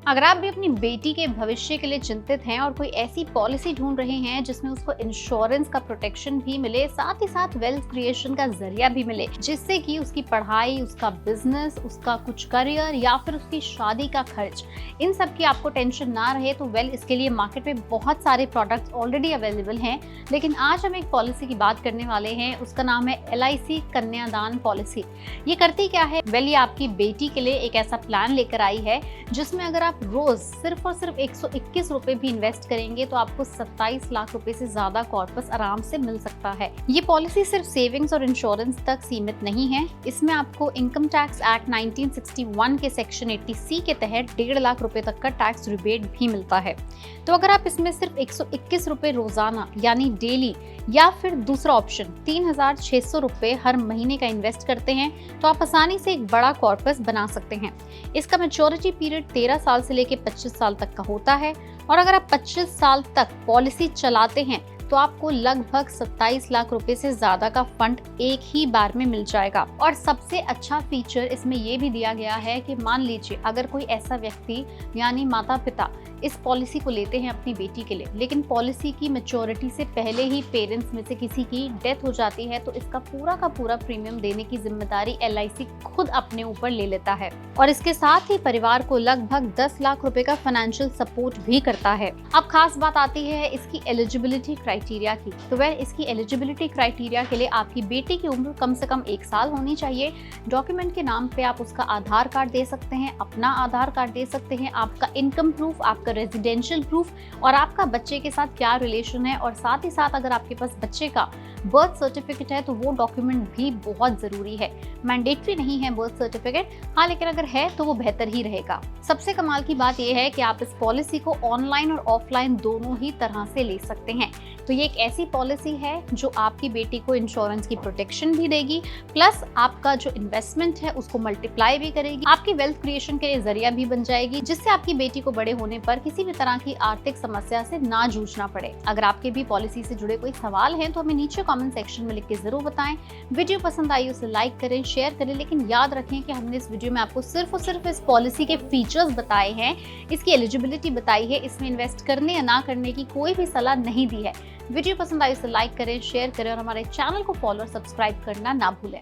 अगर आप भी अपनी बेटी के भविष्य के लिए चिंतित हैं और कोई ऐसी पॉलिसी ढूंढ रहे हैं जिसमें उसको इंश्योरेंस का प्रोटेक्शन भी मिले, साथ ही साथ वेल्थ क्रिएशन का जरिया भी मिले, जिससे कि उसकी पढ़ाई, उसका बिजनेस, उसका कुछ करियर या फिर उसकी शादी का खर्च, इन सब की आपको टेंशन ना रहे, तो इसके लिए मार्केट में बहुत सारे प्रोडक्ट्स ऑलरेडी अवेलेबल हैं। लेकिन आज हम एक पॉलिसी की बात करने वाले हैं, उसका नाम है LIC कन्यादान पॉलिसी। ये करती क्या है? ये आपकी बेटी के लिए एक ऐसा प्लान लेकर आई है जिसमें अगर आप रोज सिर्फ और सिर्फ 121 रुपए भी इन्वेस्ट करेंगे तो आपको 27 लाख रुपए से ज्यादा कॉर्पस आराम से मिल सकता है। ये पॉलिसी सिर्फ सेविंग्स और इंश्योरेंस तक सीमित नहीं है, इसमें आपको इनकम टैक्स एक्ट 1961 के सेक्शन 80C के तहत 1.5 लाख रुपए तक का टैक्स रिबेट भी मिलता है। तो अगर आप इसमें सिर्फ 121 रुपए रोजाना यानी डेली या फिर दूसरा ऑप्शन 3600 रुपए हर महीने का इन्वेस्ट करते हैं तो आप आसानी से एक बड़ा कॉर्पस बना सकते हैं। इसका मैच्योरिटी पीरियड 13 साल से लेकर 25 साल तक का होता है और अगर आप 25 साल तक पॉलिसी चलाते हैं तो आपको लगभग 27 लाख रुपए से ज्यादा का फंड एक ही बार में मिल जाएगा। और सबसे अच्छा फीचर इसमें यह भी दिया गया है कि मान लीजिए अगर कोई ऐसा व्यक्ति यानी माता पिता इस पॉलिसी को लेते हैं अपनी बेटी के लिए, लेकिन पॉलिसी की मैच्योरिटी से पहले ही पेरेंट्स में से किसी की डेथ हो जाती है, तो इसका पूरा का पूरा प्रीमियम देने की जिम्मेदारी LIC खुद अपने ऊपर ले लेता है और इसके साथ ही परिवार को लगभग 10 लाख रुपए का फाइनेंशियल सपोर्ट भी करता है। अब खास बात आती है इसकी एलिजिबिलिटी क्राइटेरिया की। तो इसकी एलिजिबिलिटी क्राइटेरिया के लिए आपकी बेटी की उम्र कम से कम 1 साल होनी चाहिए। डॉक्यूमेंट के नाम पे आप उसका आधार कार्ड दे सकते हैं, अपना आधार कार्ड दे सकते हैं, आपका इनकम प्रूफ, आपका रेजिडेंशियल प्रूफ और आपका बच्चे के साथ क्या रिलेशन है, और साथ ही साथ अगर आपके पास बच्चे का बर्थ सर्टिफिकेट है तो वो डॉक्यूमेंट भी बहुत जरूरी है। मैंडेटरी नहीं है बर्थ सर्टिफिकेट, हाँ, लेकिन अगर है तो वो बेहतर ही रहेगा। सबसे कमाल की बात यह है कि आप इस पॉलिसी को ऑनलाइन और ऑफलाइन दोनों ही तरह से ले सकते हैं। तो ये एक ऐसी पॉलिसी है जो आपकी बेटी को इंश्योरेंस की प्रोटेक्शन भी देगी, प्लस आपका जो इन्वेस्टमेंट है उसको मल्टीप्लाई भी करेगी, आपकी वेल्थ क्रिएशन के लिए जरिया भी बन जाएगी, जिससे आपकी बेटी को बड़े होने पर किसी भी तरह की आर्थिक समस्या से ना जूझना पड़े। अगर आपके भी पॉलिसी से जुड़े कोई सवाल हैं तो हमें नीचे कमेंट सेक्शन में लिख के जरूर बताएं। वीडियो पसंद आई उसे लाइक करें, शेयर करें, लेकिन याद रखें कि हमने इस वीडियो में आपको सिर्फ और सिर्फ इस पॉलिसी के फीचर्स बताए हैं, इसकी एलिजिबिलिटी बताई है, इसमें इन्वेस्ट करने या ना करने की कोई भी सलाह नहीं दी है। वीडियो पसंद आई उसे लाइक करें, शेयर करें और हमारे चैनल को फॉलो और सब्सक्राइब करना ना भूलें।